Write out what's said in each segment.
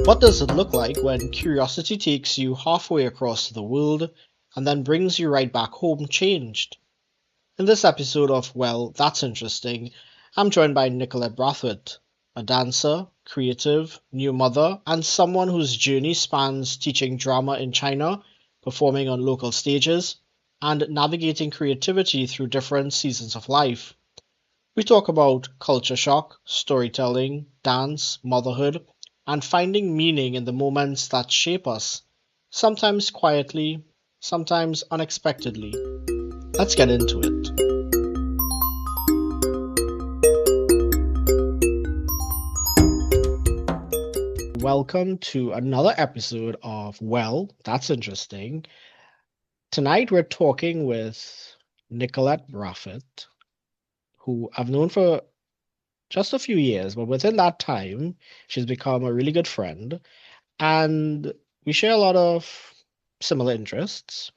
What does it look like when curiosity takes you halfway across the world and then brings you right back home changed? In this episode of Well, That's Interesting, I'm joined by Nicollette Brathwaite, a dancer, creative, new mother, and someone whose journey spans teaching drama in China, performing on local stages, and navigating creativity through different seasons of life. We talk about culture shock, storytelling, dance, motherhood, and finding meaning in the moments that shape us, sometimes quietly, sometimes unexpectedly. Let's get into it. Welcome to another episode of Well, That's Interesting. Tonight we're talking with Nicollette Brathwaite, who I've known for just a few years, but within that time, she's become a really good friend. And we share a lot of similar interests.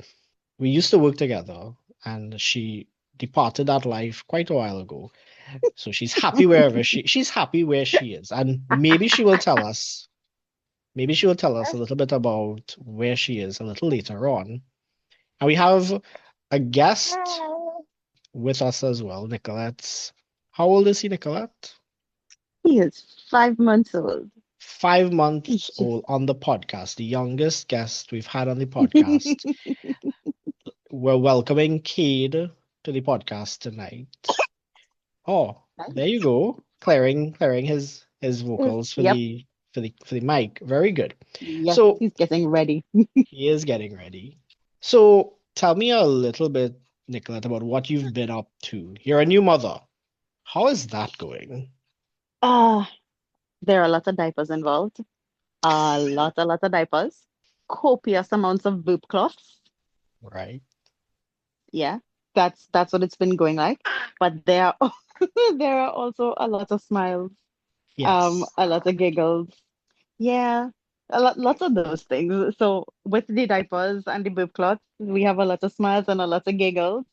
We used to work together, and she departed that life quite a while ago. So she's happy wherever she's happy where she is. And maybe she will tell us a little bit about where she is a little later on. And we have a guest with us as well, Nicolette's. How old is he, Nicollette? He is 5 months old. 5 months old on the podcast, the youngest guest we've had on the podcast. We're welcoming Cade to the podcast tonight. Oh, there you go. Clearing his vocals for Yep. the mic. Very good. Yes, So he's getting ready. he is getting ready. So tell me a little bit, Nicolette, about what you've been up to. You're a new mother. How is that going? Ah, there are a lot of diapers involved. A lot of diapers. Copious amounts of boob cloths. Right? Yeah, that's what it's been going like. But there are there are also a lot of smiles, Yes. a lot of giggles. Yeah, lots of those things. So with the diapers and the boob cloths, we have a lot of smiles and a lot of giggles.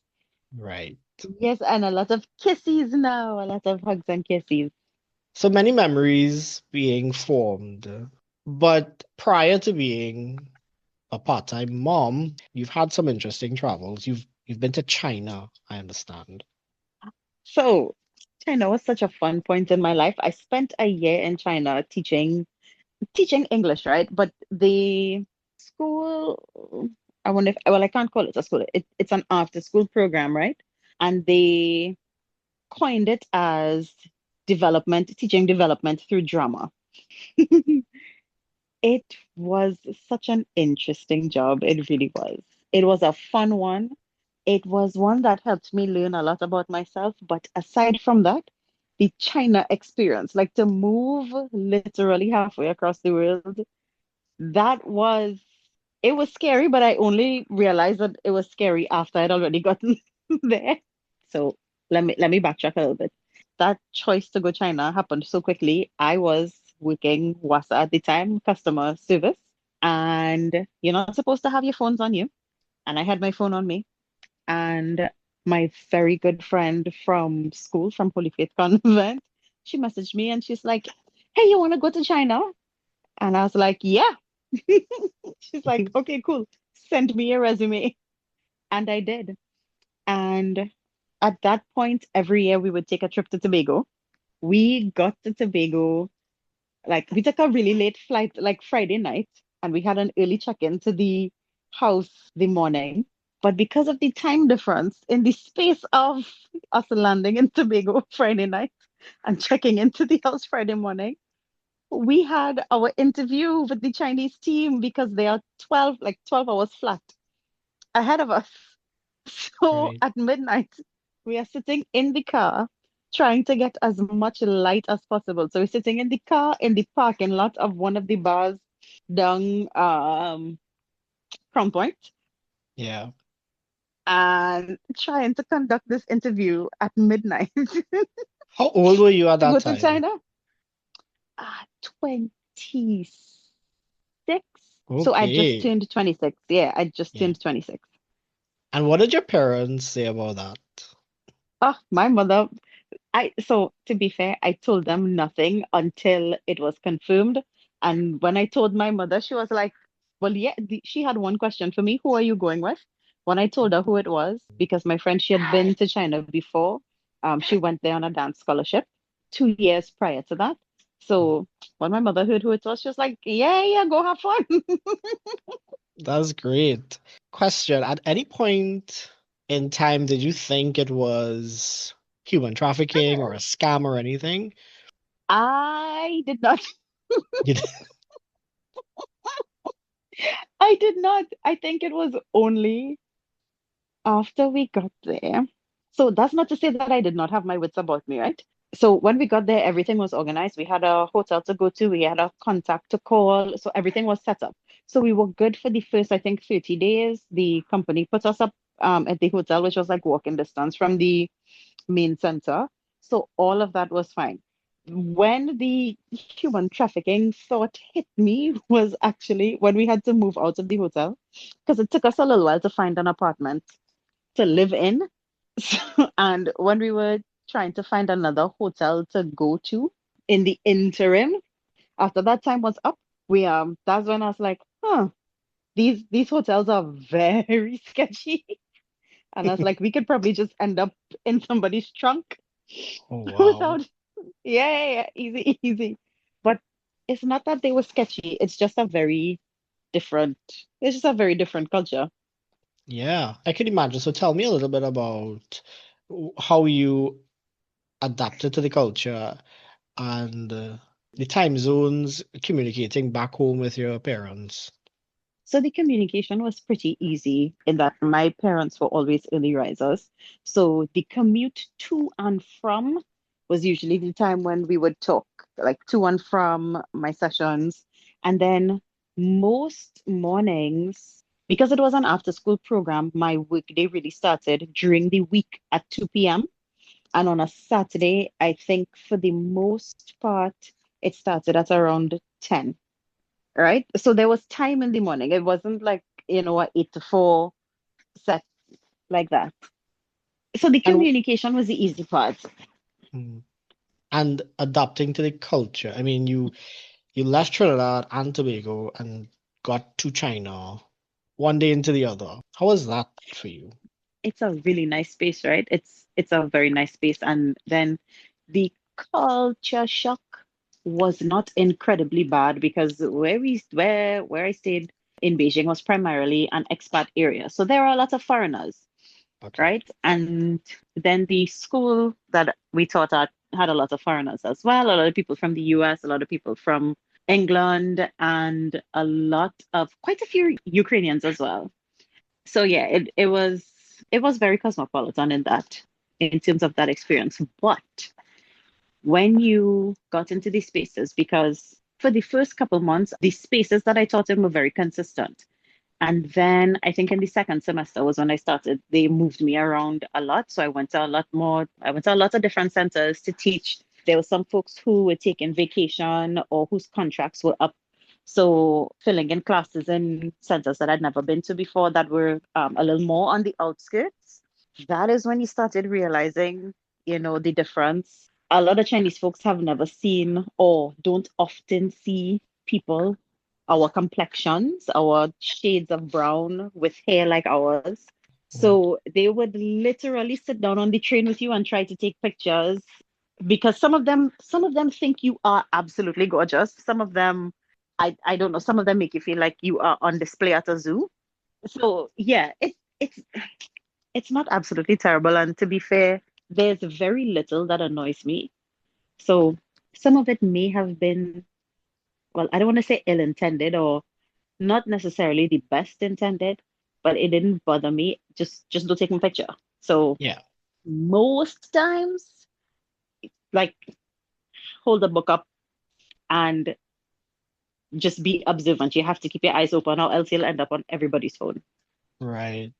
Right. Yes, and a lot of kisses now, a lot of hugs and kisses. So many memories being formed. But prior to being a part-time mom, you've had some interesting travels. You've been to China, I understand. So, China was such a fun point in my life. I spent a year in China teaching English, right? But the school, I wonder if, well, I can't call it a school. It's an after school program, right? And they coined it as teaching development through drama. It was such an interesting job. It really was. It was a fun one. It was one that helped me learn a lot about myself. But aside from that, the China experience, like to move literally halfway across the world, that was, it was scary, but I only realized that it was scary after I'd already gotten there. So let me backtrack a little bit. That choice to go China happened so quickly. I was working WASA at the time, customer service, and you're not supposed to have your phones on you. And I had my phone on me. And my very good friend from school, from Holy Faith Convent, she messaged me and she's like, "Hey, you want to go to China?" And I was like, "Yeah." She's like, "Okay, cool. Send me your resume." And I did. And at that point, every year we would take a trip to Tobago. We got to Tobago, like we took a really late flight, like Friday night, and we had an early check-in to the house the morning. But because of the time difference, in the space of us landing in Tobago Friday night and checking into the house Friday morning, we had our interview with the Chinese team because they are 12 hours flat ahead of us. So Right. at midnight, we are sitting in the car trying to get as much light as possible. So we're sitting in the car in the parking lot of one of the bars down Crown Point Yeah. and trying to conduct this interview at midnight to How old were you at that go to time? China. 26. So I just Okay. turned 26. Yeah, I just Yeah. turned 26. And what did your parents say about that? Oh, my mother, so to be fair, I told them nothing until it was confirmed. And when I told my mother, she was like, well, yeah, she had one question for me. Who are you going with? When I told her who it was, because my friend, she had been to China before. She went there on a dance scholarship 2 years prior to that. So when my mother heard who it was, she was like, yeah, yeah, go have fun. That's great. Question, at any point in time did you think it was human trafficking or a scam or anything? I did not. You did- I did not. I think it was only after we got there. So that's not to say that I did not have my wits about me, right? So when we got there, everything was organized. We had a hotel to go to, we had a contact to call. So everything was set up. So we were good for the first, I think, 30 days. The company put us up at the hotel, which was like walking distance from the main center. So all of that was fine. When the human trafficking thought hit me was actually when we had to move out of the hotel because it took us a little while to find an apartment to live in. And when we were trying to find another hotel to go to in the interim, after that time was up, we that's when I was like, huh, these hotels are very sketchy. And I was like, we could probably just end up in somebody's trunk Oh wow. without, yeah, yeah, yeah, easy, easy. But it's not that they were sketchy, different, it's just a very different culture. Yeah, I can imagine. So tell me a little bit about how you adapted to the culture and the time zones, communicating back home with your parents. So the communication was pretty easy in that my parents were always early risers. So the commute to and from was usually the time when we would talk, like to and from my sessions. And then most mornings, because it was an after school program, my workday really started during the week at 2 p.m. And on a Saturday, I think for the most part, it started at around 10, right? So there was time in the morning. It wasn't like, a 8 to 4 set like that. So the And communication was the easy part. mm, and adapting to the culture. I mean, you left Trinidad and Tobago and got to China one day into the other. How was that for you? It's a really nice space, right? It's a very nice space. And then the culture shock was not incredibly bad because where I stayed in Beijing was primarily an expat area. So there are a lot of foreigners, Okay. right? And then the school that we taught at had a lot of foreigners as well, a lot of people from the US, a lot of people from England, and quite a few Ukrainians as well. So yeah, it was very cosmopolitan in terms of that experience. But when you got into these spaces, because for the first couple months, the spaces that I taught in were very consistent. And then I think in the second semester was when I started, they moved me around a lot. So I went to a lot of different centers to teach. There were some folks who were taking vacation or whose contracts were up. So filling in classes in centers that I'd never been to before that were a little more on the outskirts. That is when you started realizing, the difference. A lot of Chinese folks have never seen or don't often see people our complexions, our shades of brown with hair like ours. Mm. So they would literally sit down on the train with you and try to take pictures because some of them think you are absolutely gorgeous. Some of them, I don't know, some of them make you feel like you are on display at a zoo. So yeah, it's not absolutely terrible. And to be fair, there's very little that annoys me. So some of it may have been, well, I don't want to say ill-intended or not necessarily the best intended, but it didn't bother me. Just don't take my picture. So Yeah. most times, like hold the book up and just be observant. You have to keep your eyes open, or else you'll end up on everybody's phone. Right.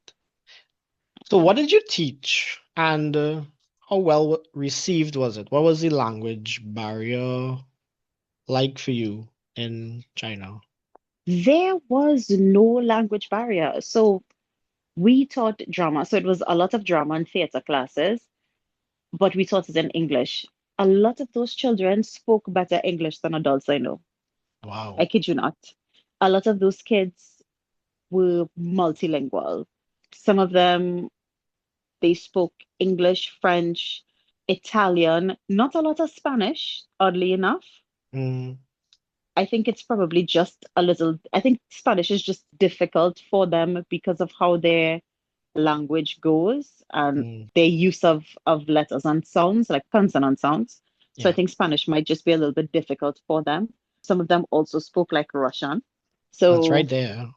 So what did you teach and how well received was it? What was the language barrier like for you in China? There was no language barrier. So we taught drama. So it was a lot of drama and theater classes, but we taught it in English. A lot of those children spoke better English than adults I know. I Wow. kid you not. A lot of those kids were multilingual. Some of them, they spoke English, French, Italian, not a lot of Spanish, oddly enough. Mm, I think it's probably just a little, I think Spanish is just difficult for them because of how their language goes and mm, their use of letters and sounds, like consonant sounds. So I yeah, think Spanish might just be a little bit difficult for them. Some of them also spoke like Russian. that's right So, there.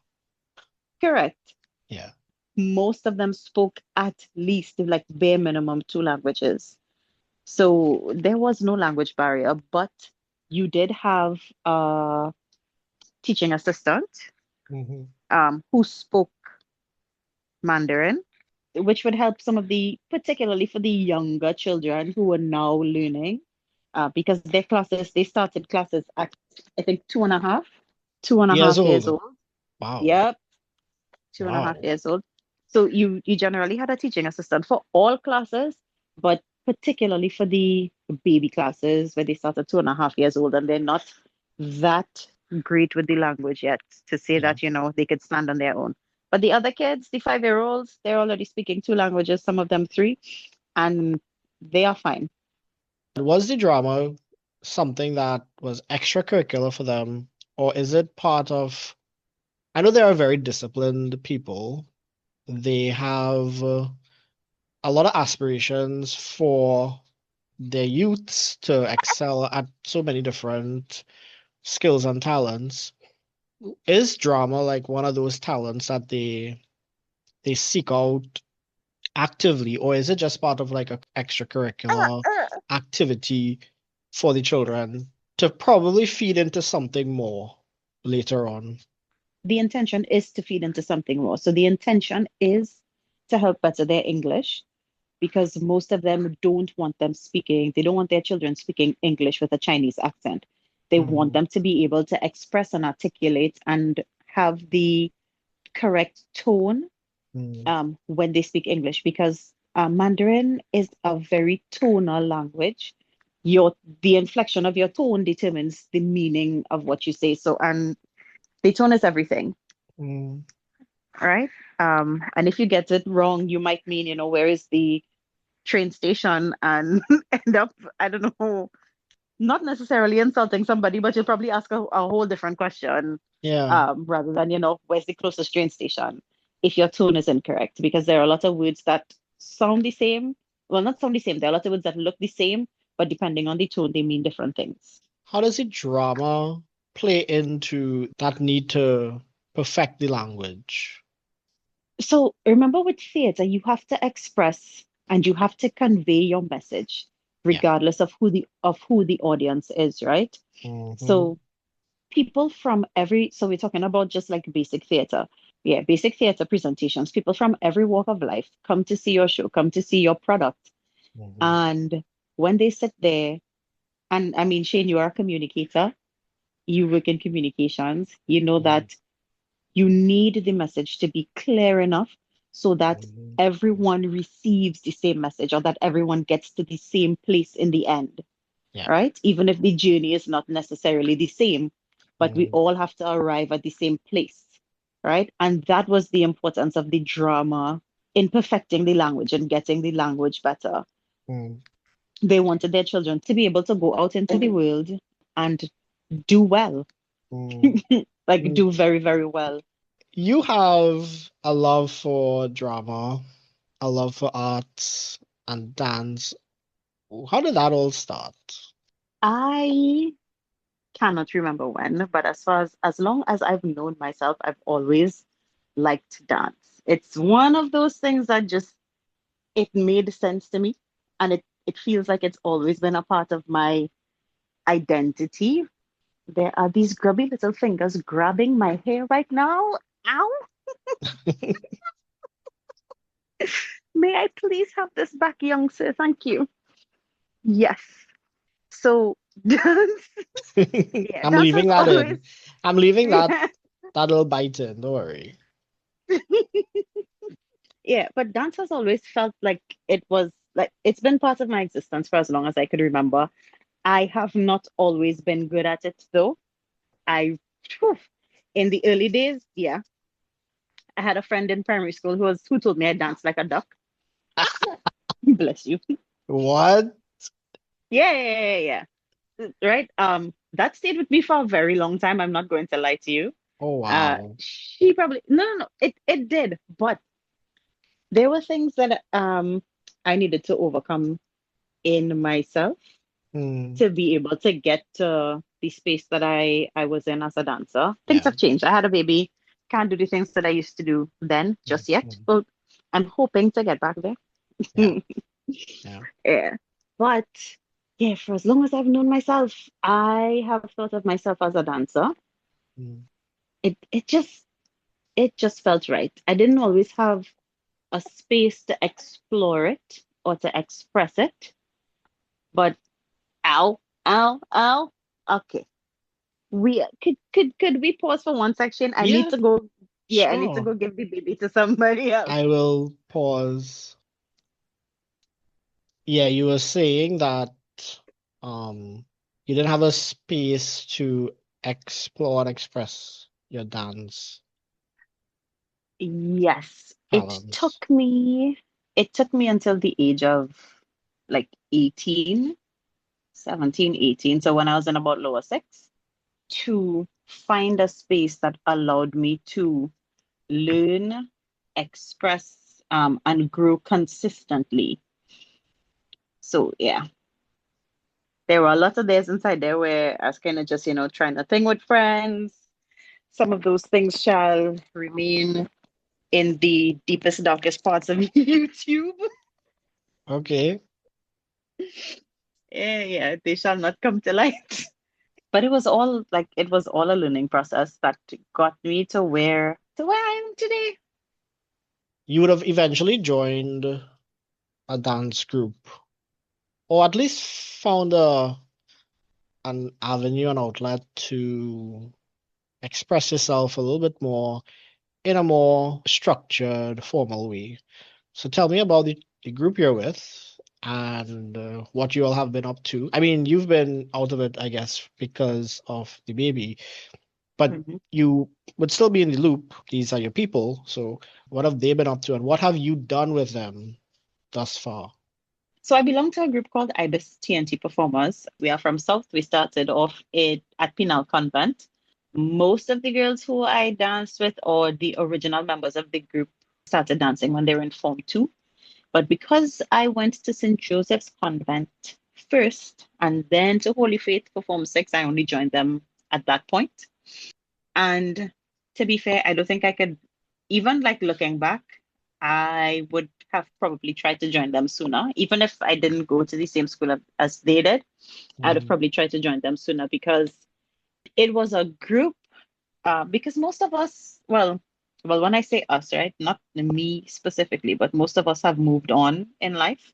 correct. Yeah. Most of them spoke at least like bare minimum two languages. So there was no language barrier, but you did have a teaching assistant Hmm. who spoke Mandarin, which would help some of the, particularly for the younger children who are now learning, because their classes, they started classes at, I think, two and a Years half years old. old. Wow. Yep, two and a half Wow. years old. So you generally had a teaching assistant for all classes, but particularly for the baby classes where they start at 2.5 years old and they're not that great with the language yet to say Yeah. that, they could stand on their own. But the other kids, the 5 year olds, they're already speaking two languages, some of them three, and they are fine. Was the drama something that was extracurricular for them, or is it part of? I know they are very disciplined people. They have a lot of aspirations for their youths to excel at so many different skills and talents. Is drama like one of those talents that they seek out actively, or is it just part of like a extracurricular activity for the children to probably feed into something more later on? The intention is to feed into something more. So the intention is to help better their English because most of them don't want them speaking, they don't want their children speaking English with a Chinese accent. They want Hmm. them to be able to express and articulate and have the correct tone Mm, when they speak English because Mandarin is a very tonal language. Your the inflection of your tone determines the meaning of what you say. So, and the tone is everything, mm, right? And if you get it wrong, you might mean, where is the train station and end up, I don't know, not necessarily insulting somebody, but you'll probably ask a whole different question yeah. rather than, where's the closest train station if your tone is incorrect, because there are a lot of words that sound the same. Well, not sound the same. There are a lot of words that look the same, but depending on the tone, they mean different things. How does the drama play into that need to perfect the language? So remember with theater, you have to express and you have to convey your message, Yeah. regardless of who the audience is, right? Hmm. So people from every, so we're talking about just like basic theater. Yeah, basic theater presentations. People from every walk of life come to see your show, come to see your product. Hmm. And when they sit there, and I mean, Shane, you are a communicator, you work in communications, you know Hmm. that you need the message to be clear enough so that Hmm. everyone receives the same message or that everyone gets to the same place in the end, Yeah. right? Even if the journey is not necessarily the same, but we Mm, all have to arrive at the same place, right? And that was the importance of the drama in perfecting the language and getting the language better. mm, They wanted their children to be able to go out into the world and do well, mm, like mm. do very, very well. You have a love for drama, a love for arts and dance. How did that all start? I cannot remember when, but as long as I've known myself, I've always liked to dance. It's one of those things that just it made sense to me, and it feels like it's always been a part of my identity. There are these grubby little fingers grabbing my hair right now. Ow! May I please have this back, young sir? Thank you. Yes. So dance, yeah, I'm dance leaving has that always, in. I'm leaving that yeah. that little bite in. Don't worry. Yeah, but dance has always felt like it was like it's been part of my existence for as long as I could remember. I have not always been good at it though. I, phew, in the early days, yeah, I had a friend in primary school who told me I danced like a duck. Bless you. What? Yeah, yeah, yeah, yeah. Right. That stayed with me for a very long time. I'm not going to lie to you. Oh, wow. She probably no, no, no. It did, but there were things that I needed to overcome in myself Hmm. to be able to get to the space that I was in as a dancer. Things Yeah. have changed. I had a baby. Can't do the things that I used to do then just yet. Mhm. Well, I'm hoping to get back there. Yeah. Yeah. Yeah. But yeah, for as long as I've known myself, I have thought of myself as a dancer. Mm. It just felt right. I didn't always have a space to explore it or to express it, but ow, ow, ow. Okay. We could we pause for one section? I need Yeah, to go. Yeah, I need to sure. go give the baby to somebody else. I will pause. Yeah, you were saying that um you didn't have a space to explore and express your dance Yes, talents. it took me until the age of like 18, 17, 18. So when I was in about lower six, to find a space that allowed me to learn, express, and grow consistently. So yeah, there were a lot of days inside there where I was kind of just, trying a thing with friends. Some of those things shall remain in the deepest, darkest parts of YouTube. Okay. Yeah, yeah, they shall not come to light. But it was all a learning process that got me to where I am today. You would have eventually joined a dance group, or at least found an avenue, an outlet to express yourself a little bit more in a more structured, formal way. So tell me about the group you're with and what you all have been up to. I mean, you've been out of it, I guess, because of the baby, but Mhm. you would still be in the loop. These are your people. So what have they been up to and what have you done with them thus far? So I belong to a group called IBIS T&T Performers. We are from South. We started off at Pinal Convent. Most of the girls who I danced with, or the original members of the group, started dancing when they were in Form 2. But because I went to St. Joseph's Convent first and then to Holy Faith for Form 6, I only joined them at that point. And to be fair, I don't think I could, even like looking back, I would have probably tried to join them sooner. Even if I didn't go to the same school as they did, I'd have Mhm. probably tried to join them sooner because it was a group. Because most of us, well, when I say us, right, not me specifically, but most of us have moved on in life.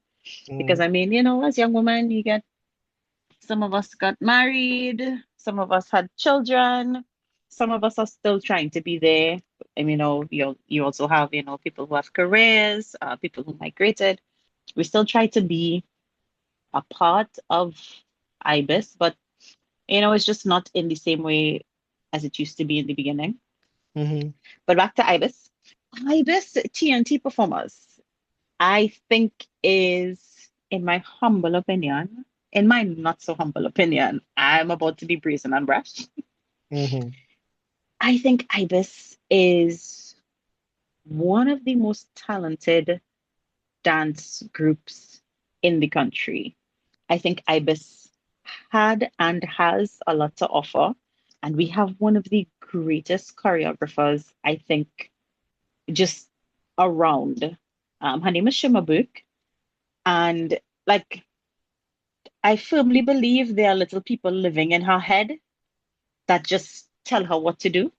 Because Mhm. I mean, as young women, some of us got married, some of us had children, some of us are still trying to be there. And you also have, people who have careers, people who migrated. We still try to be a part of IBIS, but it's just not in the same way as it used to be in the beginning. Mhm. But back to IBIS. IBIS T&T Performers, I think is, in my humble opinion, in my not so humble opinion, I'm about to be brazen and brash. Mhm. I think IBIS is one of the most talented dance groups in the country. I think IBIS had and has a lot to offer. And we have one of the greatest choreographers, I think, just around. Her name is Shimabuk. And like, I firmly believe there are little people living in her head that just tell her what to do.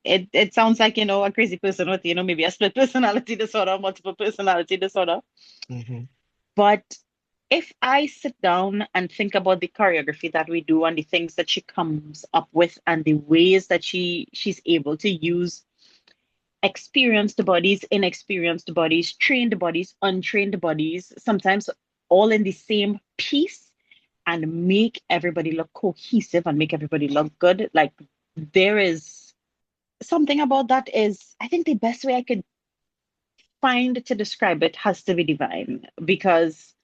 It sounds like, a crazy person with, maybe a split personality disorder, multiple personality disorder. Mhm. But if I sit down and think about the choreography that we do and the things that she comes up with and the ways that she's able to use experienced bodies, inexperienced bodies, trained bodies, untrained bodies, sometimes all in the same piece, and make everybody look cohesive and make everybody look good. Like there is something about that is, I think the best way I could find to describe it has to be divine because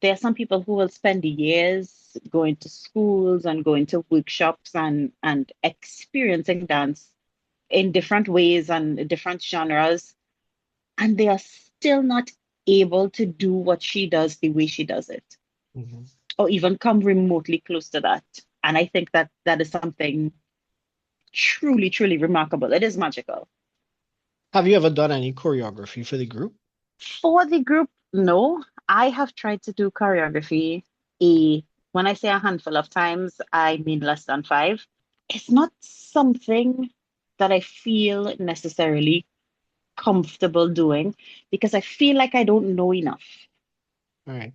there are some people who will spend years going to schools and going to workshops and experiencing dance in different ways and different genres, and they are still not able to do what she does the way she does it, Mhm. or even come remotely close to that. And I think that that is something truly, truly remarkable. It is magical. Have you ever done any choreography for the group? For the group, no. I have tried to do choreography a when I say a handful of times, I mean less than five. It's not something that I feel necessarily comfortable doing because I feel like I don't know enough. All right.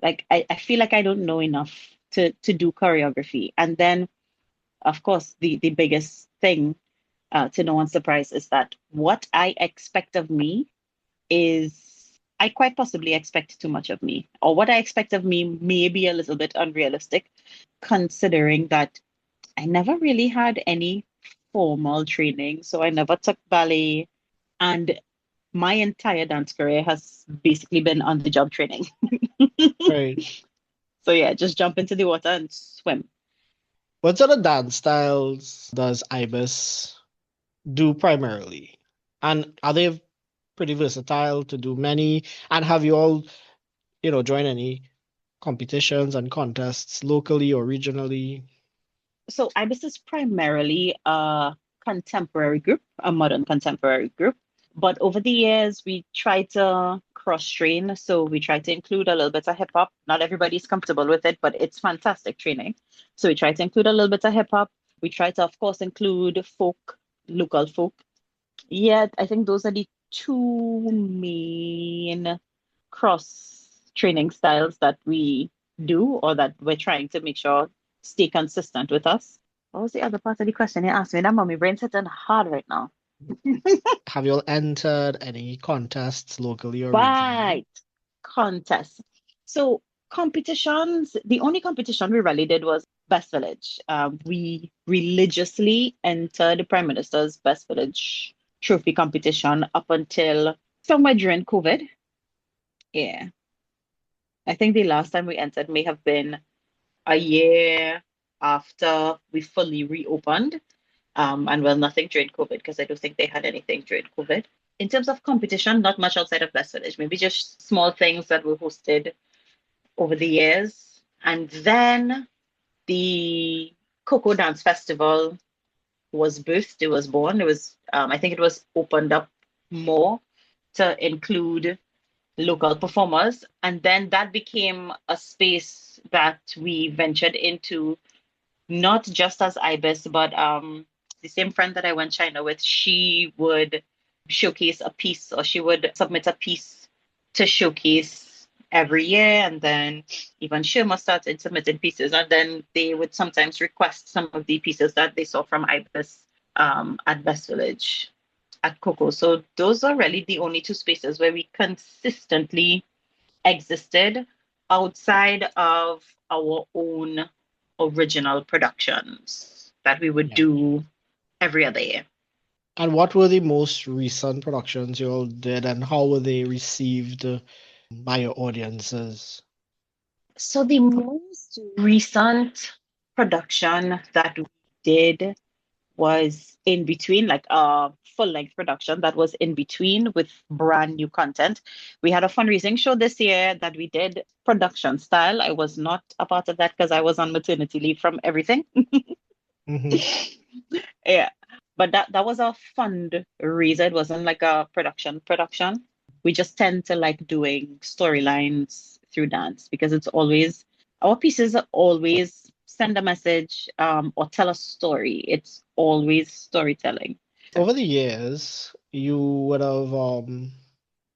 Like I feel like I don't know enough to do choreography. And then of course the biggest thing to no one's surprise is that what I expect of me is I quite possibly expect too much of me, or what I expect of me may be a little bit unrealistic, considering that I never really had any formal training. So I never took ballet, and my entire dance career has basically been on the job training. Right. So yeah, just jump into the water and swim. What sort of dance styles does IBIS do primarily? And are they pretty versatile to do many? And have you all, joined any competitions and contests locally or regionally? So IBIS is primarily a contemporary group, a modern contemporary group. But over the years, we try to cross train. So we try to include a little bit of hip hop. Not everybody's comfortable with it, but it's fantastic training. So we try to include a little bit of hip hop. We try to, of course, include folk, local folk. Yeah, I think those are the two main cross training styles that we do or that we're trying to make sure stay consistent with us. What was the other part of the question you asked me? That mommy brain's hitting hard right now. Have you all entered any contests locally or regionally? Right. Contest. So competitions, the only competition we really did was Best Village. We religiously entered the Prime Minister's Best Village trophy competition up until somewhere during COVID. Yeah. I think the last time we entered may have been a year after we fully reopened. And well, nothing during COVID because I don't think they had anything during COVID. In terms of competition, not much outside of Blessed Village, maybe just small things that were hosted over the years. And then the Coco Dance Festival was birthed, it was born. It was, I think it was opened up more to include local performers. And then that became a space that we ventured into, not just as IBIS, but the same friend that I went China with, she would showcase a piece or she would submit a piece to showcase every year. And then even Shirma started submitting pieces. And then they would sometimes request some of the pieces that they saw from IBIS at Best Village, at Coco. So those are really the only two spaces where we consistently existed outside of our own original productions that we would Yeah. do every other year. And what were the most recent productions you all did, and how were they received by your audiences? So the most recent production that we did was in between, like a full length production that was in between with brand new content. We had a fundraising show this year that we did production style. I was not a part of that because I was on maternity leave from everything. Hmm. Yeah. But that was a fundraiser. It wasn't like a production. We just tend to like doing storylines through dance because it's always our pieces are always send a message or tell a story. It's always storytelling. Over the years, you would have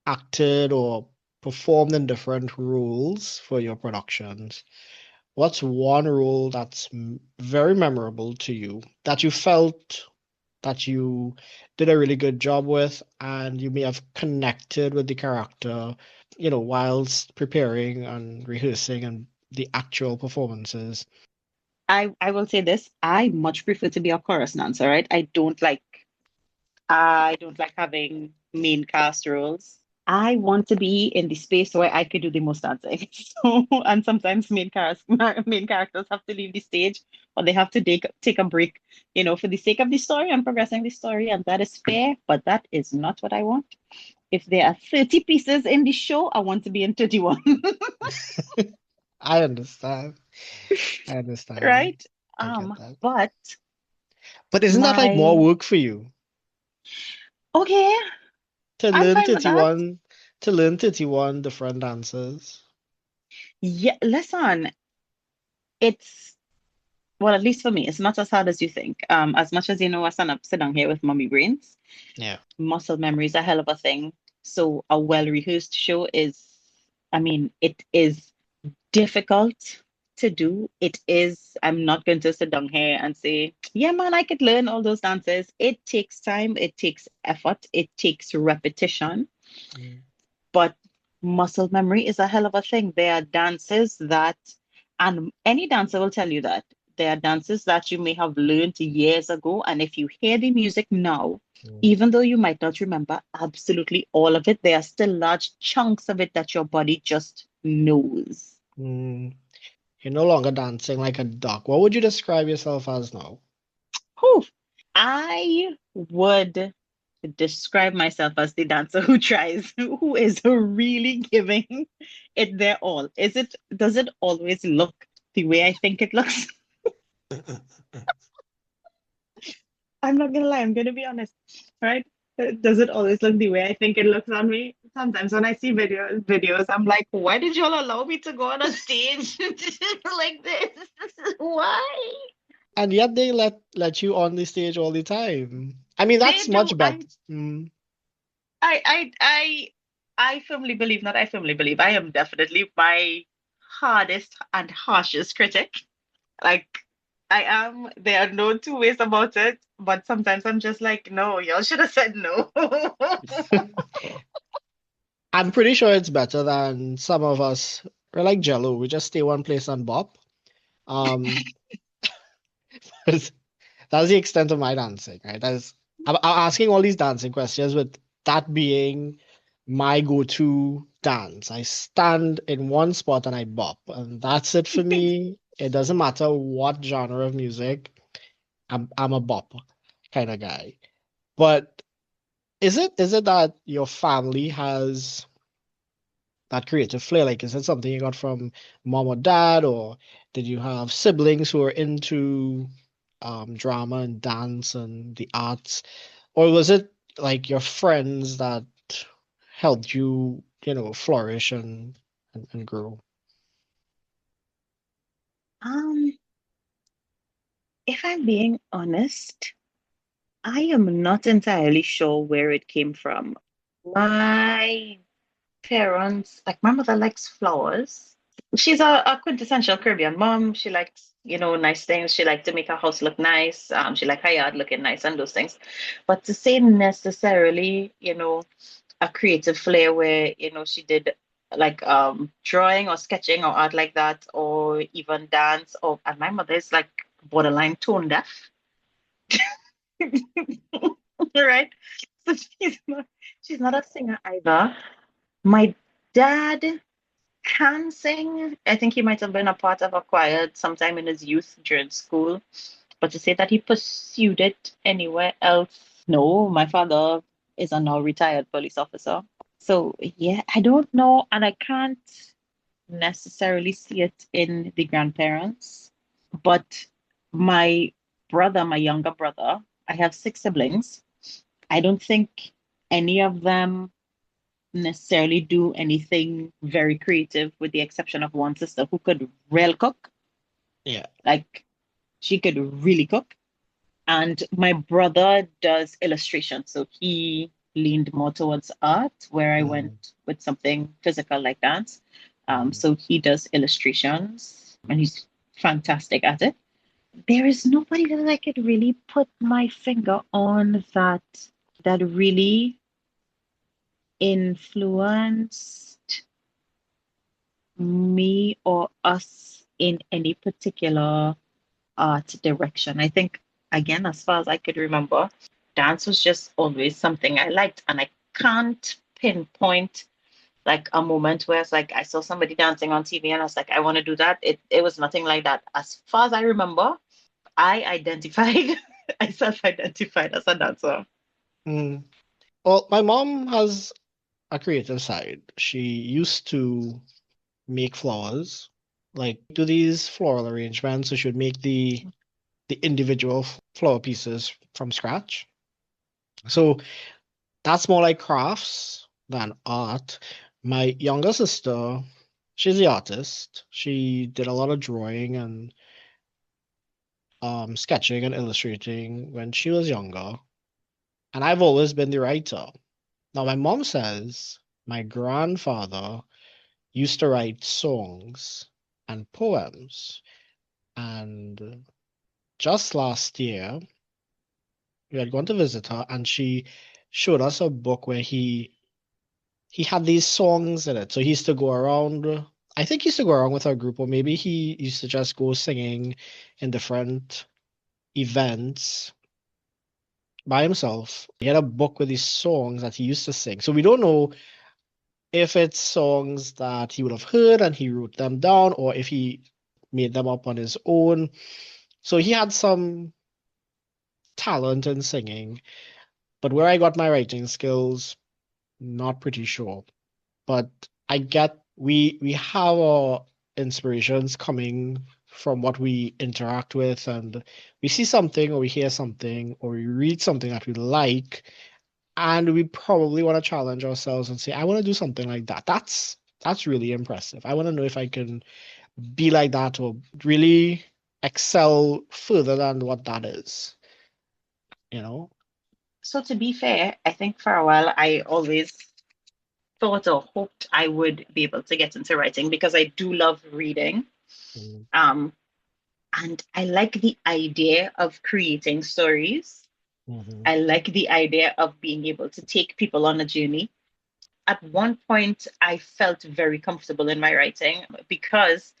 acted or performed in different roles for your productions. What's one role that's very memorable to you that you felt that you did a really good job with, and you may have connected with the character, whilst preparing and rehearsing and the actual performances? I will say this, I much prefer to be a chorus dancer, right? I don't like having main cast roles. I want to be in the space where I could do the most dancing. So, and sometimes main characters have to leave the stage or they have to take a break, for the sake of the story and progressing the story, and that is fair, but that is not what I want. If there are 30 pieces in the show, I want to be in 31, I understand. I understand. right? I get that. But But isn't that like more my work for you okay, to I'm learn fine with that. 31 to learn 31 different dances? Yeah, listen, it's well, at least for me, it's not as hard as you think. As much as I sit down here with mommy brains, Yeah. muscle memory is a hell of a thing. So a well-rehearsed show is, I mean, it is difficult to do. It is, I'm not going to sit down here and say, yeah, man, I could learn all those dances. It takes time, it takes effort, it takes repetition, Mm. but muscle memory is a hell of a thing. There are dances that, and any dancer will tell you that there are dances that you may have learned years ago. And if you hear the music now, Mm. even though you might not remember absolutely all of it, there are still large chunks of it that your body just knows. Mm. You're no longer dancing like a duck. What would you describe yourself as now? Whew. I would describe myself as the dancer who tries, who is really giving it their all. Does it always look the way I think it looks? I'm not gonna lie, I'm gonna be honest, right? Does it always look the way I think it looks on me? Sometimes when I see videos, I'm like, why did y'all allow me to go on a stage like this? Why? And yet they let you on the stage all the time. I mean, They that's do. much better. Mm. I, I, I, I firmly believe, not I firmly believe, I am definitely my hardest and harshest critic. Like, I am, there are no two ways about it, but sometimes I'm just like, no, y'all should have said no. I'm pretty sure it's better than some of us. We're like Jello. We just stay one place and bop. Um, that's the extent of my dancing, right? I'm asking all these dancing questions with that being my go-to dance. I stand in one spot and I bop, and that's it for me. It doesn't matter what genre of music. I'm a bop kind of guy. But is it that your family has that creative flair? Like, is it something you got from mom or dad, or did you have siblings who are into drama and dance and the arts? Or was it like your friends that helped you, flourish and grow? Um, if I'm being honest, I am not entirely sure where it came from. My parents, like my mother likes flowers. She's a quintessential Caribbean mom. She likes, nice things. She likes to make her house look nice. She like her yard looking nice and those things. But to say necessarily, a creative flair where, she did like drawing or sketching or art like that, or even dance, or and my mother is like borderline tone deaf. Right? So she's not a singer either. My dad can sing. I think he might have been a part of a choir sometime in his youth during school. But to say that he pursued it anywhere else, no. My father is a now retired police officer. So yeah, I don't know, and I can't necessarily see it in the grandparents. But my younger brother, I have six siblings. I don't think any of them necessarily do anything very creative, with the exception of one sister who could real cook. Yeah. Like she could really cook. And my brother does illustration. So he leaned more towards art, where I Mm, went with something physical like dance. mm, So he does illustrations and he's fantastic at it. There is nobody that I could really put my finger on that really influenced me or us in any particular art direction. I think, again, as far as I could remember, dance was just always something I liked. And I can't pinpoint like a moment where it's like I saw somebody dancing on TV and I was like, I want to do that. It was nothing like that. As far as I remember, I identified, I self-identified as a dancer. Mm. Well, my mom has a creative side. She used to make flowers, like do these floral arrangements. So she would make the individual flower pieces from scratch. So that's more like crafts than art. My younger sister, she's the artist. She did a lot of drawing and sketching and illustrating when she was younger. And I've always been the writer. Now, my mom says my grandfather used to write songs and poems. And just last year, we had gone to visit her, and she showed us a book where he had these songs in it. So he used to go around. I think he used to go around with our group, or maybe he used to just go singing in different events by himself. He had a book with these songs that he used to sing. So we don't know if it's songs that he would have heard and he wrote them down, or if he made them up on his own. So he had some talent in singing, but where I got my writing skills, not pretty sure. But I get we have our inspirations coming from what we interact with, and we see something or we hear something or we read something that we like, and we probably want to challenge ourselves and say, I want to do something like that. That's really impressive. I want to know if I can be like that or really excel further than what that is, you know? So to be fair, I think for a while I always thought or hoped I would be able to get into writing because I do love reading. Mm, Um, and I like the idea of creating stories. mhm, I like the idea of being able to take people on a journey. At one point, I felt very comfortable in my writing because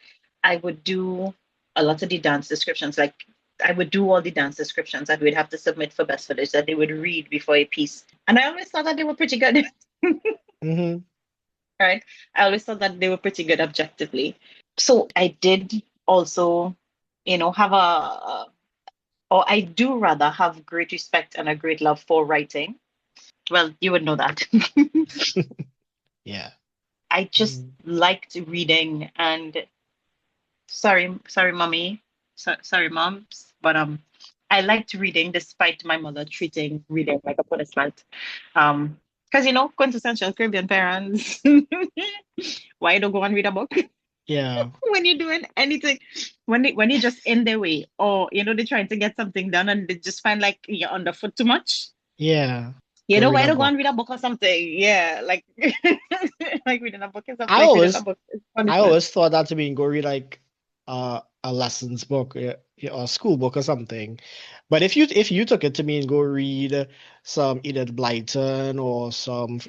I would do a lot of the dance descriptions. Like I would do all the dance descriptions that we'd have to submit for best footage that they would read before a piece. And I always thought that they were pretty good. mhm. Right? I always thought that they were pretty good objectively. So I did also, have or I do rather have great respect and a great love for writing. Well, you would know that. Yeah. I just Mm. liked reading and sorry, mommy. Sorry, moms. But I liked reading despite my mother treating reading like a punishment. Because quintessential Caribbean parents. Why don't go and read a book? Yeah. When you're doing anything, when you're just in their way, or they're trying to get something done and they just find like you're underfoot too much. Yeah. Go read Why a don't go and book. read a book or something? Yeah, like like reading a book is I like reading a always book is I punishment. always thought that to mean go read like a lessons book, or a school book or something. But if you took it to mean go read some Edith Blyton or some,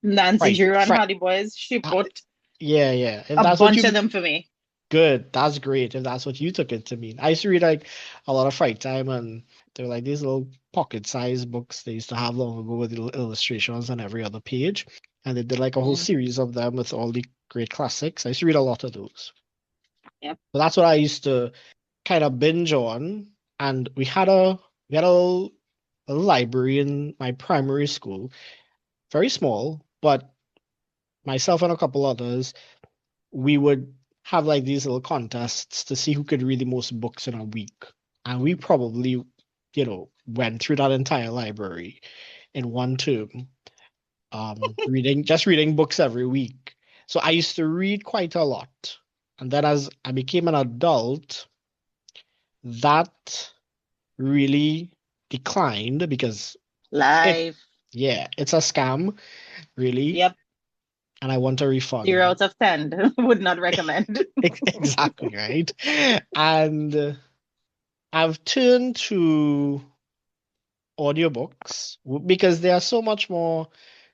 Nancy right, Drew and right, Hardy Boys, she put yeah, yeah. If a that's what bunch of you them for me. good, that's great. If that's what you took it to mean. I used to read like a lot of Fright Time, and they were like these little pocket-sized books they used to have long ago with little illustrations on every other page. And they did like a whole Mm, series of them with all the great classics. I used to read a lot of those. yep. But that's what I used to kind of binge on. And we had a library in my primary school, very small, but myself and a couple others, we would have like these little contests to see who could read the most books in a week. And we probably, went through that entire library in one term, reading books every week. So I used to read quite a lot. And then as I became an adult, that really declined because it, Live. yeah, it's a scam, really, Yep. and I want a 0 refund. out of 10 would not recommend. Exactly, right? And I've turned to audiobooks because they are so much more.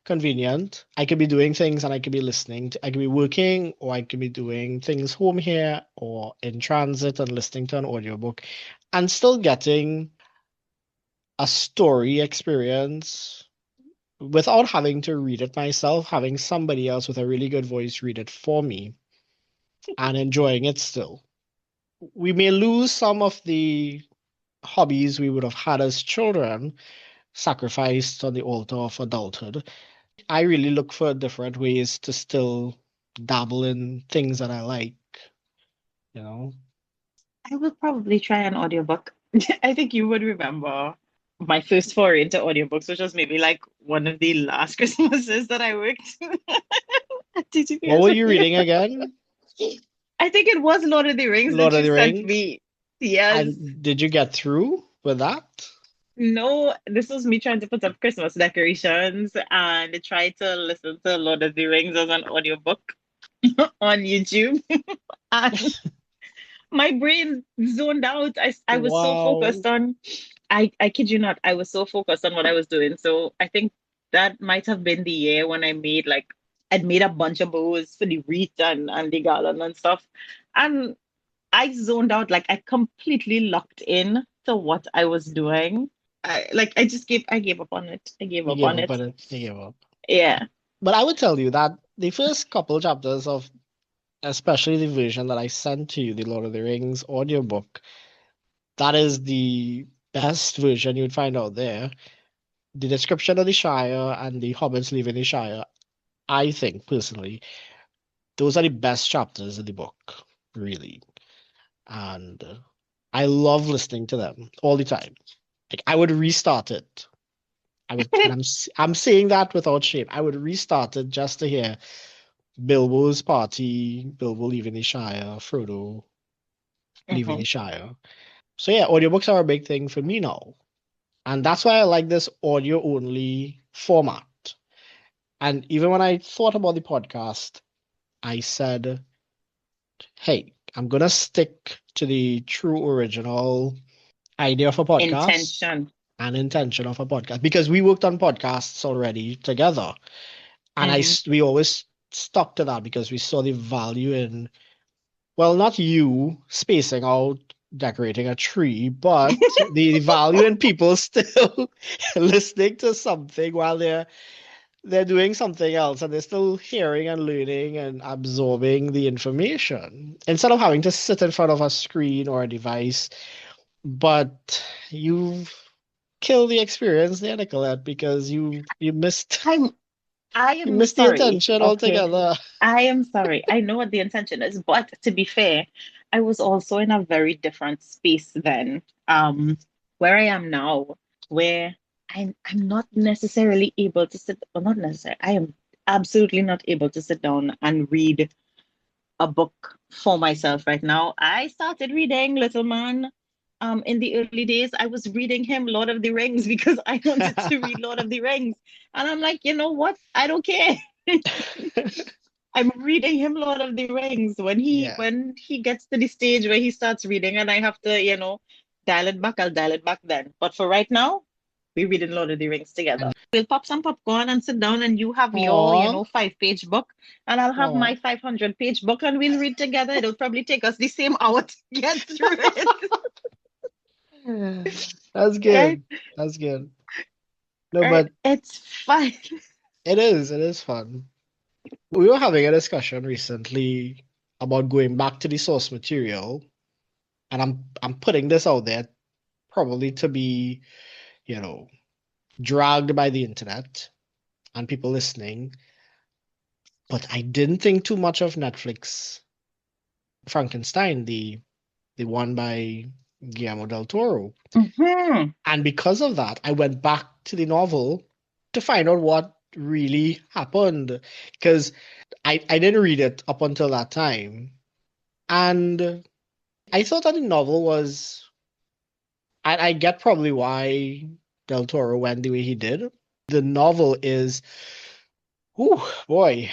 convenient. I could be doing things and I could be listening. I could be working or I could be doing things home here or in transit and listening to an audiobook and still getting a story experience without having to read it myself, having somebody else with a really good voice read it for me and enjoying it still. We may lose some of the hobbies we would have had as children sacrificed on the altar of adulthood. I really look for different ways to still dabble in things that I like, you know. I will probably try an audiobook. I think you would remember my first foray into audiobooks, which was maybe like one of the last Christmases that I worked at What TTPS were with you you. reading again? I think it was Lord of the Rings Lord that of you the sent Rings. me. Yes. And did you get through with that? No, this was me trying to put up Christmas decorations and I tried to listen to Lord of the Rings as an audiobook on YouTube. And my brain zoned out. I was so Wow. focused on, I kid you not, I was so focused on what I was doing. So I think that might have been the year when I made like, I'd made a bunch of bows for the wreath and the garland and stuff. And I zoned out, like I completely locked in to what I was doing. I gave up on it. I gave You up gave on up it. on it. You gave up. Yeah. But I would tell you that the first couple chapters of, especially the version that I sent to you, the Lord of the Rings audiobook, that is the best version you'd find out there. The description of the Shire and the hobbits leaving the Shire, I think personally, those are the best chapters in the book, really. And I love listening to them all the time. Like I would restart it. I would, and I'm saying that without shame. I would restart it just to hear Bilbo's party, Bilbo leaving the Shire, Frodo leaving Hmm. the Shire. So yeah, audiobooks are a big thing for me now. And that's why I like this audio only format. And even when I thought about the podcast, I said, hey, I'm gonna stick to the true original idea of a podcast Intention. and intention of a podcast because we worked on podcasts already together. And Hmm. we always stuck to that because we saw the value in, well, not you spacing out decorating a tree, but the value in people still listening to something while they're doing something else and they're still hearing and learning and absorbing the information instead of having to sit in front of a screen or a device. But you've killed the experience there, Nicollette, because you missed I'm I you am missed the sorry. intention Okay. altogether. I am sorry. I know what the intention is, but to be fair, I was also in a very different space then. Where I am now, where I'm not necessarily able to sit, or not necessarily, I am absolutely not able to sit down and read a book for myself right now. I started reading Little Man. In the early days, I was reading him Lord of the Rings because I wanted to read Lord of the Rings. And I'm like, you know what? I don't care. I'm reading him Lord of the Rings. Yeah. When he gets to the stage where he starts reading and I have to, dial it back, I'll dial it back then. But for right now, we're reading Lord of the Rings together. And We'll pop some popcorn and sit down and you have your, aw, 5-page book and I'll have aw. my 500-page book and we'll read together. It'll probably take us the same hour to get through it. That's Right? good. That's good. No, Right? but It's fine. it is fun. We were having a discussion recently about going back to the source material, and I'm putting this out there probably to be, you know, dragged by the internet and people listening. But I didn't think too much of Netflix Frankenstein, the one by Guillermo del Toro. Hmm. And because of that, I went back to the novel to find out what really happened. Because I didn't read it up until that time. And I thought that the novel was, I get probably why Del Toro went the way he did. The novel is, oh boy,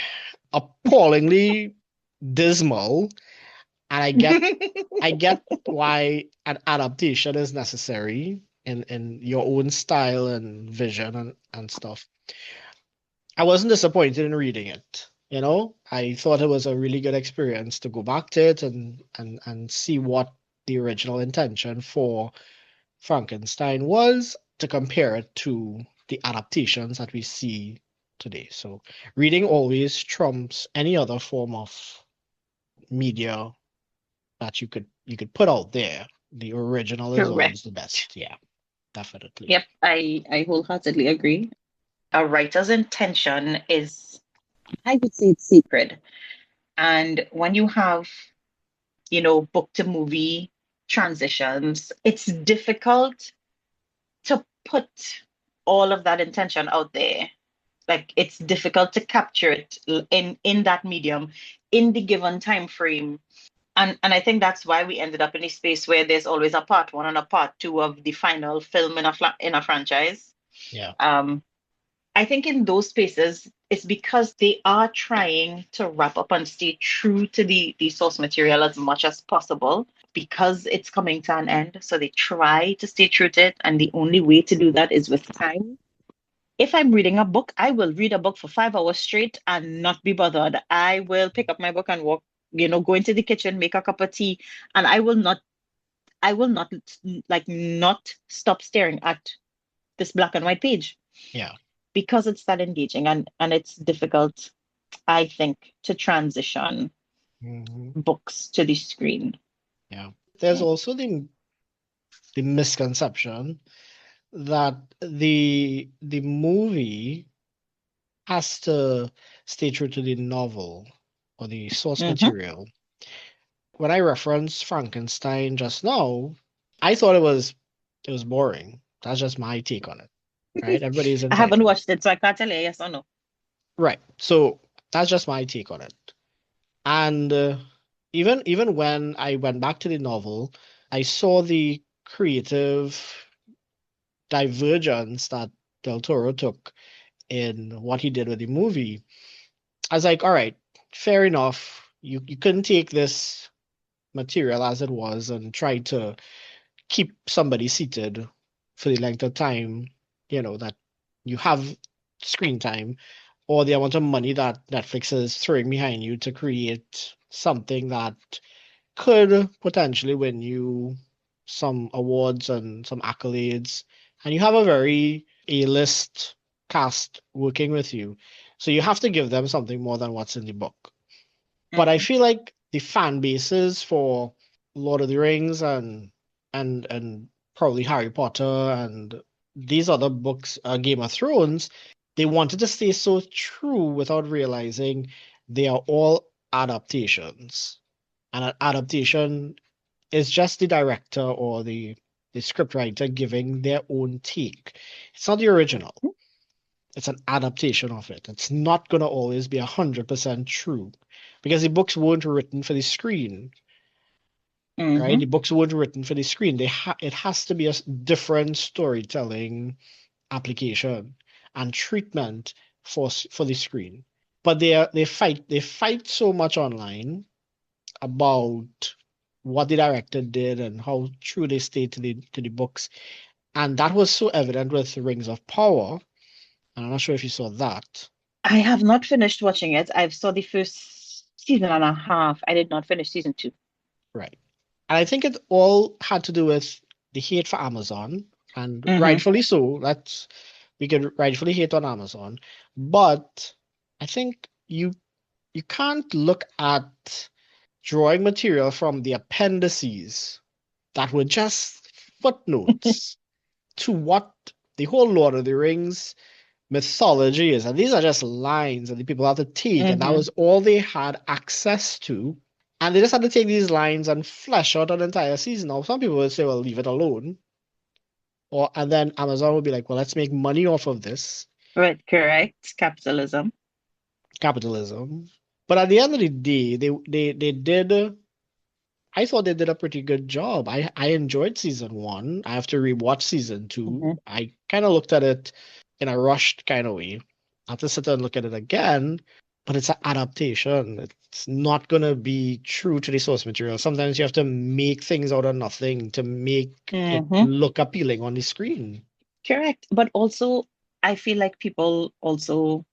appallingly dismal. And I get why an adaptation is necessary in your own style and vision and stuff. I wasn't disappointed in reading it. You know, I thought it was a really good experience to go back to it and see what the original intention for Frankenstein was to compare it to the adaptations that we see today. So reading always trumps any other form of media that you could put out there. The original is Correct. always the best. Yeah, definitely. Yep, I wholeheartedly agree. A writer's intention is, I would say, it's sacred. And when you have, book to movie transitions, it's difficult to put all of that intention out there. Like it's difficult to capture it in that medium in the given time frame. And I think that's why we ended up in a space where there's always a part one and a part two of the final film in a franchise. Yeah. Um, I think in those spaces, it's because they are trying to wrap up and stay true to the source material as much as possible because it's coming to an end. So they try to stay true to it. And the only way to do that is with time. If I'm reading a book, I will read a book for 5 hours straight and not be bothered. I will pick up my book and walk, go into the kitchen, make a cup of tea, and I will not like not stop staring at this black and white page Yeah. because it's that engaging and it's difficult, I think, to transition Mhm. books to the screen. Yeah. There's also the misconception that the movie has to stay true to the novel or the source Hmm. material. When I referenced Frankenstein just now, I thought it was boring. That's just my take on it, right? Everybody's I haven't entitled. watched it, so I can't tell you yes or no. Right. So that's just my take on it. And even when I went back to the novel, I saw the creative divergence that Del Toro took in what he did with the movie. I was like, all right, fair enough. You couldn't take this material as it was and try to keep somebody seated for the length of time, that you have screen time or the amount of money that Netflix is throwing behind you to create something that could potentially win you some awards and some accolades. And you have a very A-list cast working with you. So you have to give them something more than what's in the book. But I Hmm. feel like the fan bases for Lord of the Rings and probably Harry Potter and these other books, Game of Thrones, they wanted to stay so true without realizing they are all adaptations. And an adaptation is just the director or the scriptwriter giving their own take. It's not the original. It's an adaptation of it. It's not going to always be 100% true because the books weren't written for the screen, right? Hmm. The books weren't written for the screen. It has to be a different storytelling application and treatment for the screen. But they fight so much online about what the director did and how true they stayed to the books. And that was so evident with Rings of Power. And I'm not sure if you saw that. I have not finished watching it. I've saw the first season and a half. I did not finish season two. Right. And I think it all had to do with the hate for Amazon, and Hmm. rightfully so. We could rightfully hate on Amazon, but I think you can't look at drawing material from the appendices that were just footnotes to what the whole Lord of the Rings mythology is. And these are just lines that the people have to take, and that Hmm. was all they had access to. And they just had to take these lines and flesh out an entire season. Now, some people would say, well, leave it alone. And then Amazon would be like, well, let's make money off of this Right, correct. Capitalism. capitalism. But at the end of the day, they did. I thought they did a pretty good job. I enjoyed season one. I have to rewatch season two. Hmm. I kind of looked at it in a rushed kind of way. I have to sit and look at it again, but it's an adaptation. It's not gonna be true to the source material. Sometimes you have to make things out of nothing to make it Hmm. look appealing on the screen. Correct. But also, I feel like people also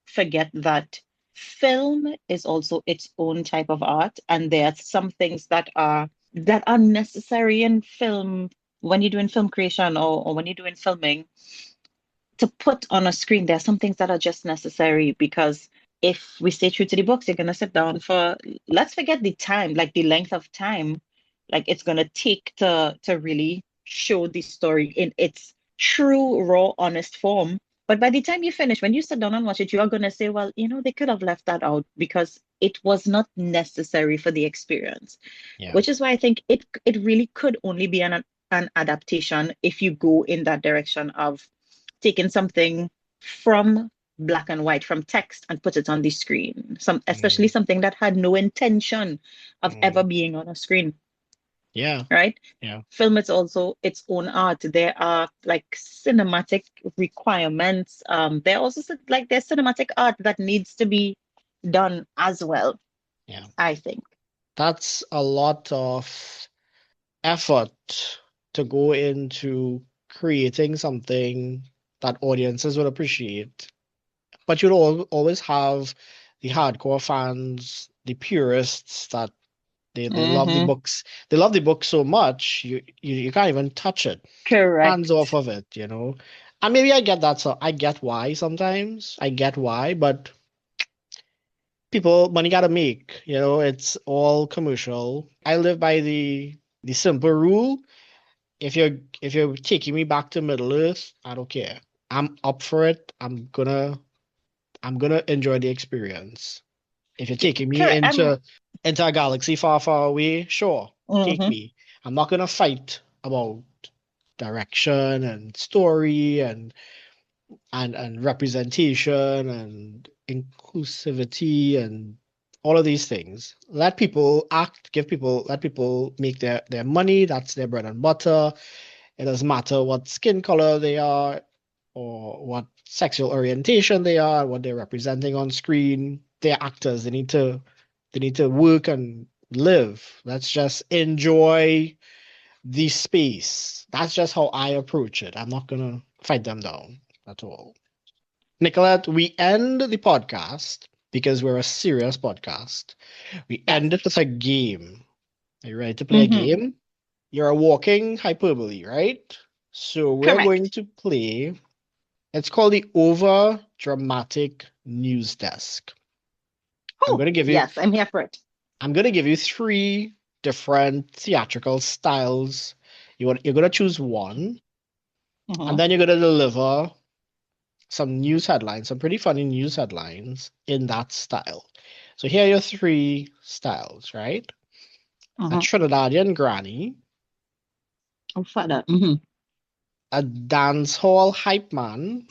forget that film is also its own type of art, and there are some things that are necessary in film when you're doing film creation or when you're doing filming to put on a screen. There are some things that are just necessary because if we stay true to the books, you're gonna sit down for, let's forget the time, like the length of time, like it's gonna take to really show the story in its true, raw, honest form. But by the time you finish, when you sit down and watch it, you are gonna say, well, they could have left that out because it was not necessary for the experience. Yeah. Which is why I think it really could only be an adaptation if you go in that direction of taking something from black and white, from text, and put it on the screen. Especially Mm, something that had no intention of ever mm. being on a screen, Yeah. right? Yeah. Film is also its own art. There are like cinematic requirements. There are also there's cinematic art that needs to be done as well, Yeah. I think. That's a lot of effort to go into creating something that audiences would appreciate. But you'll always have the hardcore fans, the purists that they love the Mm-hmm. books. They love the book so much you can't even touch it. Hands off Correct. of it, And maybe I get that, so I get why sometimes. I get why, but people money gotta make, it's all commercial. I live by the simple rule. If you're taking me back to Middle Earth, I don't care. I'm up for it. I'm gonna enjoy the experience. If you're taking me Correct. into a galaxy far, far away, sure, take Mm-hmm. me. I'm not gonna fight about direction and story and representation and inclusivity and all of these things. Let people act, let people make their money. That's their bread and butter. It doesn't matter what skin color they are or what sexual orientation they are, what they're representing on screen. They're actors. They need to work and live. Let's just enjoy the space. That's just how I approach it. I'm not gonna fight them down at all. Nicollette, we end the podcast because we're a serious podcast. We Yes. end it with a game. Are you ready to play a Mm-hmm. game? You're a walking hyperbole, right? So we're going Correct. to play. It's called the over dramatic news desk. I'm Oh, gonna give you yes, I'm here for it. I'm gonna give you three different theatrical styles. You're gonna choose one, Mm-hmm. and then you're gonna deliver some news headlines, some pretty funny news headlines in that style. So here are your three styles, right? A Mm-hmm. Trinidadian granny, Oh, Father. Mm-hmm. a dance hall hype man,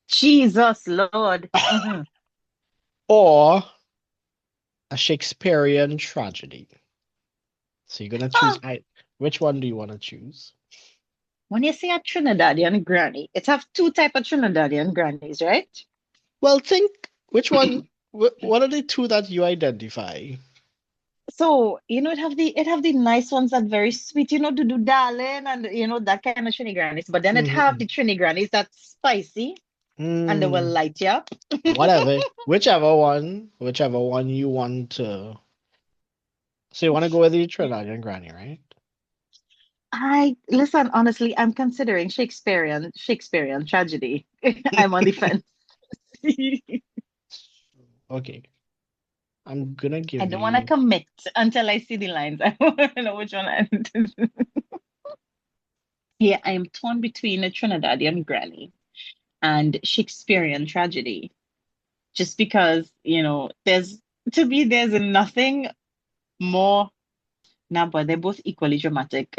Jesus Lord. Mm-hmm. or a Shakespearean tragedy. So you're gonna choose. Which one do you want to choose? When you say a Trinidadian granny, it have two type of Trinidadian grannies, right? Well, think which one. What are the two that you identify? So, it have the nice ones that very sweet, do darling and that kind of Trini grannies. But then it have Mm-hmm. the Trini grannies that's spicy and they will Mm, light you up. whatever, whichever one you want to. So you want to go with the Trinidadian granny, right? I listen, honestly, I'm considering Shakespearean tragedy. I'm on the fence. Okay, I'm gonna I give don't want to you. commit until I see the lines. I want to know which one I Yeah, I am torn between a Trinidadian granny and Shakespearean tragedy. Just because, there's nothing more. Nah, but they're both equally dramatic.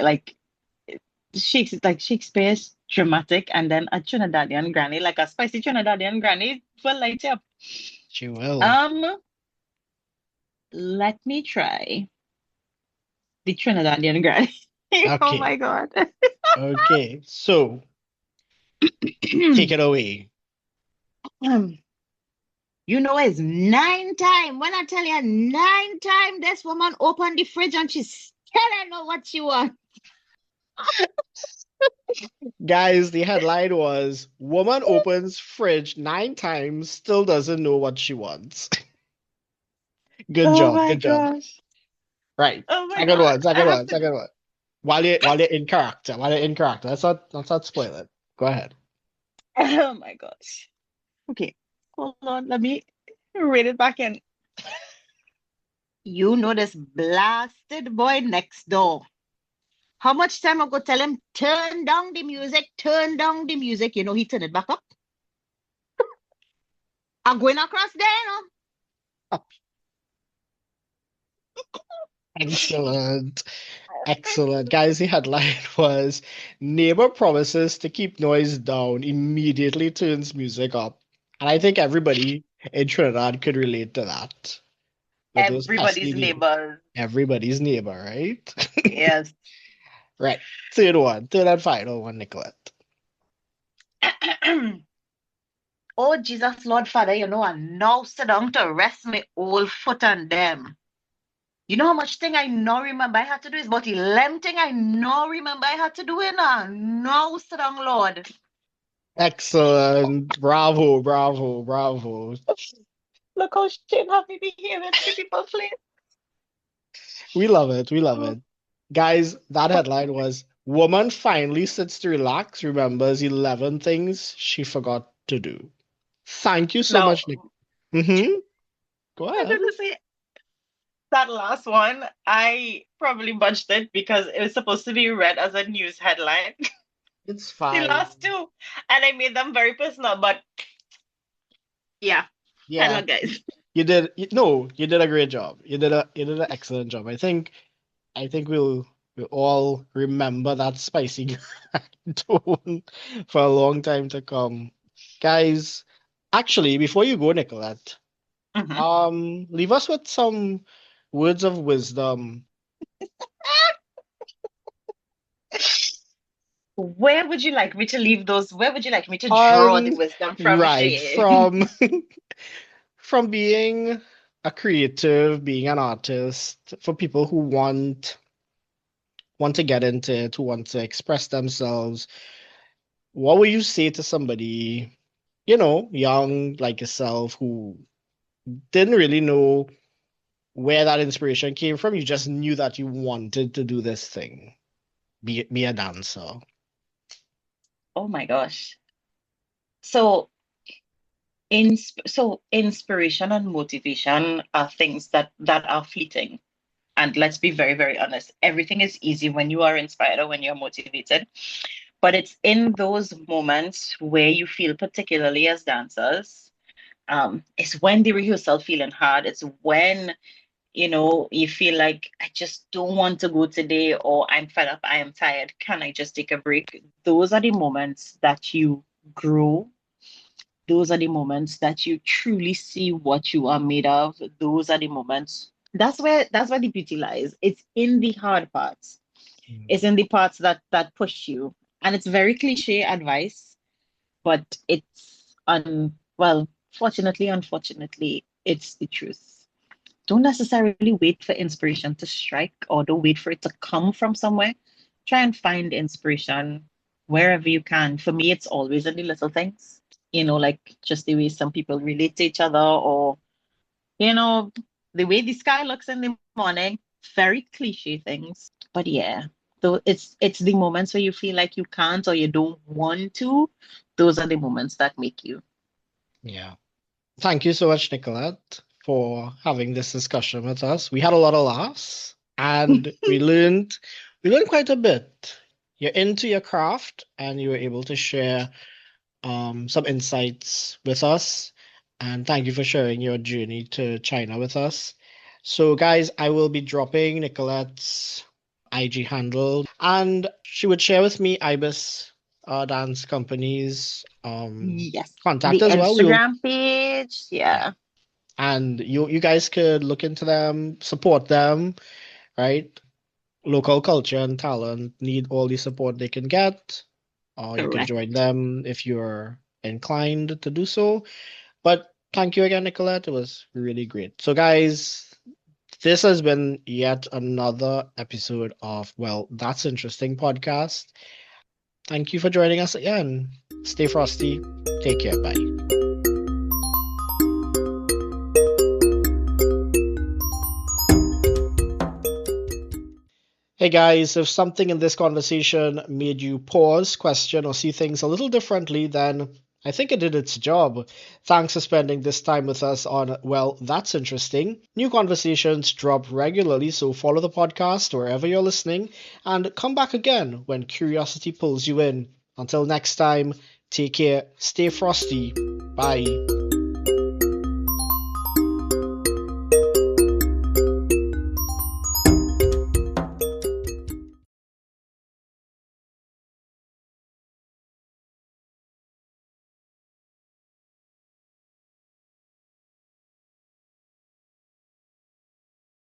Shakespeare's dramatic, and then a Trinidadian granny, like a spicy Trinidadian granny, will light you up. She will. Um, Let me try the Trinidadian granny. Oh Okay, my God. okay. So take it away. It's 9 time. When I tell you 9 time, this woman opened the fridge and she still don't know what she wants. Guys, the headline was Woman opens fridge 9 times, still doesn't know what she wants. Good Oh job, my good job. gosh. Right. Oh my Second God. one, I second have one, to. second one. While you're in character, while you're in character. Let's not spoil it. Go ahead. Oh my gosh. Okay. Hold on. Let me read it back in. You know this blasted boy next door. How much time I go tell him, turn down the music, turn down the music? You know, he turn it back up. I'm going across there, you Excellent. know. Excellent. Guys, the headline was Neighbor promises to keep noise down, immediately turns music up. And I think everybody in Trinidad could relate to that. With those pesky Everybody's neighbors. neighbors. Everybody's neighbor, right? Yes. Right. Third one. Third and final one, Nicollette. Oh, Jesus, Lord Father, you know, I now sit down to rest my old foot on them. You know how much thing I now remember I had to do is about 11 thing I now remember I had to do it now. Now sit down, Lord. Excellent. Bravo, bravo, bravo. Look how shame happy behaving to people, please. We love it. We love Oh, it. Guys, that headline was Woman finally sits to relax, remembers 11 things she forgot to do. Thank you so now, much, Nick. Mm-hmm. Go I'm ahead. gonna say that last one, I probably budged it because it was supposed to be read as a news headline. It's The fine. last two, and I made them very personal, but yeah, Yeah, hello guys. you did. No, you did a great job. You did an excellent job. I think we'll all remember that spicy tone for a long time to come. Guys, actually, before you go, Nicolette, Mhm. leave us with some words of wisdom. Where would you like me to leave those? Where would you like me to draw the Um, wisdom from, right, Shay? from being a creative, being an artist, for people who want to get into it, who want to express themselves, what would you say to somebody, young like yourself, who didn't really know where that inspiration came from? You just knew that you wanted to do this thing, be a dancer. Oh my gosh. So, inspiration and motivation are things that are fleeting. And let's be very, very honest. Everything is easy when you are inspired or when you're motivated. But it's in those moments where you feel, particularly as dancers, it's when the rehearsal feeling hard. It's when you feel like I just don't want to go today, or I'm fed up, I am tired. Can I just take a break? Those are the moments that you grow. Those are the moments that you truly see what you are made of. Those are the moments. That's where the beauty lies. It's in the hard parts. Mm. It's in the parts that push you. And it's very cliche advice, but it's well, fortunately, unfortunately, it's the truth. Don't necessarily wait for inspiration to strike, or don't wait for it to come from somewhere. Try and find inspiration wherever you can. For me, it's always in the little things, like just the way some people relate to each other, or, you know, the way the sky looks in the morning. Very cliche things. But yeah, though it's the moments where you feel like you can't or you don't want to. Those are the moments that make you. Yeah. Thank you so much, Nicolette, for having this discussion with us. We had a lot of laughs and we learned quite a bit. You're into your craft and you were able to share some insights with us. And thank you for sharing your journey to China with us. So, guys, I will be dropping Nicolette's IG handle, and she would share with me IBIS Dance Company's Yes. contact The as well. We will, Instagram page. yeah, Yeah. and you guys could look into them, support them, right? Local culture and talent need all the support they can get. Or you could join Correct. them if you're inclined to do so. But thank you again, Nicolette. It was really great. So, guys, this has been yet another episode of, Well, That's Interesting podcast. Thank you for joining us again. Stay frosty. Take care. Bye. Hey guys, if something in this conversation made you pause, question, or see things a little differently, then I think it did its job. Thanks for spending this time with us on Well, That's Interesting. New conversations drop regularly, so follow the podcast wherever you're listening and come back again when curiosity pulls you in. Until next time, take care, stay frosty. Bye.